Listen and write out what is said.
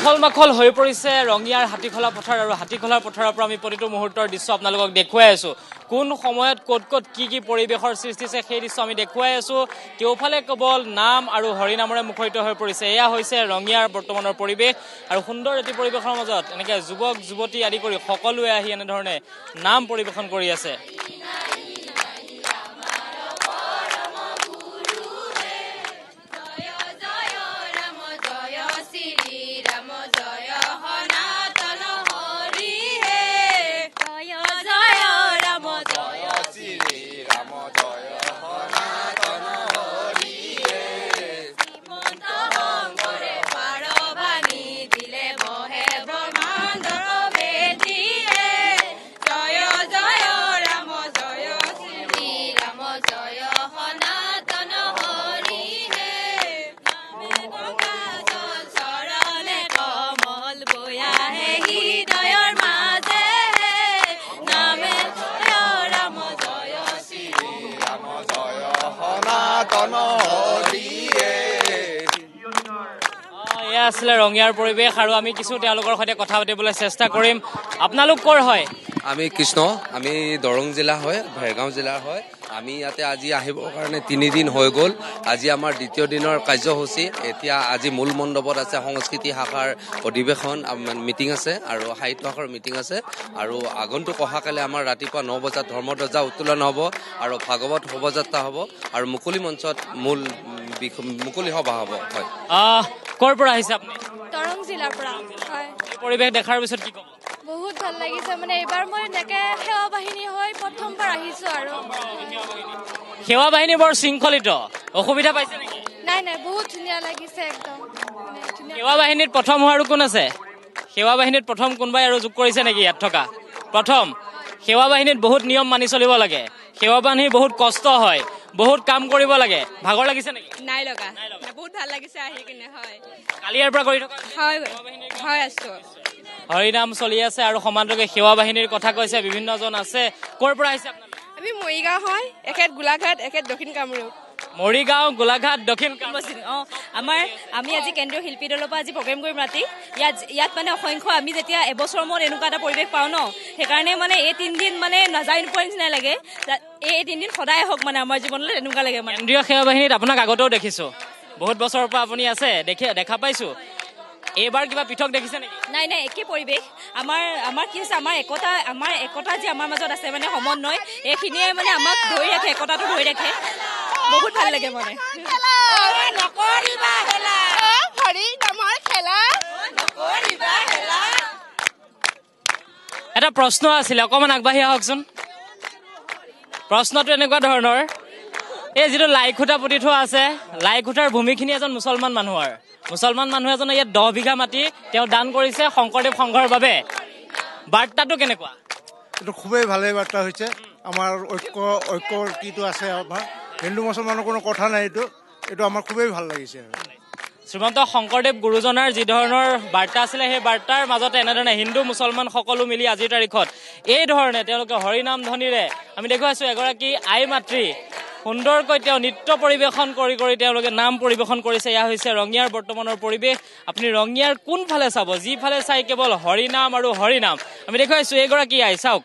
উখল-মাখল হৈ পৰিছে ৰঙিয়াৰ হাতীখোলা পথাৰ আৰু হাতীখোলা পথাৰৰ পৰা আমি প্ৰতিটো মুহূৰ্তৰ দৃশ্য আপোনালোকক দেখুৱাই আছো কোন সময়ত ক'ত ক'ত কি পৰিবেশৰ সৃষ্টি হৈছে সেই দৃশ্য আমি দেখুৱাই আছো কেওফালে কেৱল নাম আৰু হৰিনামৰে মুখৰিত হৈ পৰিছে এয়া হৈছে ৰঙিয়াৰ বৰ্তমানৰ পৰিবেশ আৰু সুন্দৰ এটি পৰিবেশৰ মাজত এনেকৈ যুৱক যুৱতী আদি কৰি সকলোৱে আহি এনে ধৰণে নাম পৰিবেশন কৰি আছে আসলে ৰঙিয়াৰ পৰিবেশ আৰু আমি কিছু তেওঁলোকৰ সৈতে কথা পাতিবলৈ চেষ্টা কৰিম আপোনালোক কৰ হয় আমি কৃষ্ণ আমি দৰং জিলা হয় ভেৰগাঁও জিলাৰ হয় আমি ইয়াতে আজি আহিবৰ কাৰণে 3 দিন হৈ গ'ল আজি আমাৰ দ্বিতীয় দিনৰ কাৰ্যসূচী এতিয়া আজি মূল মণ্ডপত আছে সংস্কৃতি শাখাৰ অধিৱেশন মিটিং আছে আৰু সাহিত্য শাখাৰ মিটিং আছে আৰু আগন্তুক অহাকালি আমাৰ ৰাতিপুৱা 9 বজাত ধৰ্মধ্বজা উত্তোলন হ'ব আৰু ভাগৱত শোভাযাত্ৰা হ'ব আৰু মুকলি মঞ্চত মুকলি সভা হ'ব হয় কৰ পৰা আহিছে আপুনি দৰং জিলাৰ পৰা হয় পৰিবেশ দেখাৰ পিছত কি ক'ব বহুত ভাল লাগিছে মানে এবাৰ মই নেকে সেৱা বাহিনী হৈ প্ৰথমবাৰ আহিছো আৰু সেৱা বাহিনী বৰ শৃংখলিত অসুবিধা পাইছে নেকি নাই বহুত ধুনীয়া লাগিছে একদম সেৱা বাহিনীত প্ৰথম হোৱাৰ কোন আছে সেৱা বাহিনীত প্ৰথম কোনবাই আৰু যোগ কৰিছে নেকি ইয়াত থকা প্ৰথম সেৱা বাহিনীত বহুত নিয়ম মানি চলিব লাগে সেৱা বাহিনী বহুত কষ্ট হয় বহুত কাম কৰিব লাগে ভাগৰ লাগিছে নেকি নাই লগা বহুত ভাল লাগিছে আহি কিনে হয় কালি ইয়াৰ পৰা কৰি থকা হয় আছো হৰিনাম চলি আছে আৰু সমান্তৰালভাৱে সেৱা বাহিনীৰ কথা কৈছে বিভিন্নজন আছে কৰ পৰা আহিছে আপোনালোক আমি মৰিগাঁও হয় এখেত গোলাঘাট এখেত দক্ষিণ কামৰূপ মৰিগাঁও গোলাঘাট দক্ষিণ আমি আজি কেন্দ্ৰীয় শিল্পী দলৰ পৰা আজি প্ৰগ্ৰেম কৰিম ৰাতি ইয়াত মানে অসংখ্য আমি যেতিয়া এবছৰ মূৰত এনেকুৱা এটা পৰিৱেশ পাওঁ ন সেইকাৰণে মানে এই 3 দিন মানে নাযায় নোপোৱাৰ নিচিনা লাগে এই 3 দিন সদায় হওক মানে আমাৰ জীৱনলৈ এনেকুৱা লাগে মানে কেন্দ্ৰীয় সেৱা বাহিনীত আপোনাক আগতেও দেখিছো বহুত বছৰৰ পৰা আপুনি আছে দেখা পাইছো এইবাৰ কিবা পৃথক দেখিছে নেকি নাই একে পৰিৱেশ আমাৰ কি হৈছে আমাৰ একতা যে আমাৰ মাজত আছে মানে সমন্বয় এইখিনিয়ে মানে আমাক ধৰি ৰাখে একতাটো ধৰি ৰাখে বহুত ভাল লাগে মানে এটা প্ৰশ্ন আছিলে অকমান আগবাঢ়ি আহকচোন প্ৰশ্নটো এনেকুৱা ধৰণৰ এই যিটো লাই খুঁটা পুতি থোৱা আছে লাই খুঁটাৰ ভূমিখিনি এজন মুছলমান মানুহ এজনে ইয়াত 10 বিঘা মাটি তেওঁ দান কৰিছে শংকৰদেৱ সংঘৰ বাবে বাৰ্তাটো কেনেকুৱা এইটো খুবেই ভালে বাৰ্তা হৈছে আমাৰ ঐক্যৰ কিটো আছে আমাৰ হিন্দু মুছলমানৰ কোনো কথা নাই এইটো আমাৰ খুবেই ভাল লাগিছে শ্ৰীমন্ত শংকৰদেৱ গুৰুজনাৰ যি ধৰণৰ বাৰ্তা আছিলে সেই বাৰ্তাৰ মাজতে এনেধৰণে হিন্দু মুছলমান সকলো মিলি আজিৰ তাৰিখত এই ধৰণে তেওঁলোকে হৰিনাম ধ্বনিৰে আমি দেখুৱাইছো এগৰাকী আই মাতৃ সুন্দৰকৈ তেওঁ নৃত্য পৰিবেশন কৰি তেওঁলোকে নাম পৰিবেশন কৰিছে এয়া হৈছে ৰঙিয়াৰ বৰ্তমানৰ পৰিবেশ আপুনি ৰঙিয়াৰ কোনফালে চাব যিফালে চাই কেৱল হৰিনাম আৰু হৰিনাম আমি দেখুৱাইছো এগৰাকী আই চাওক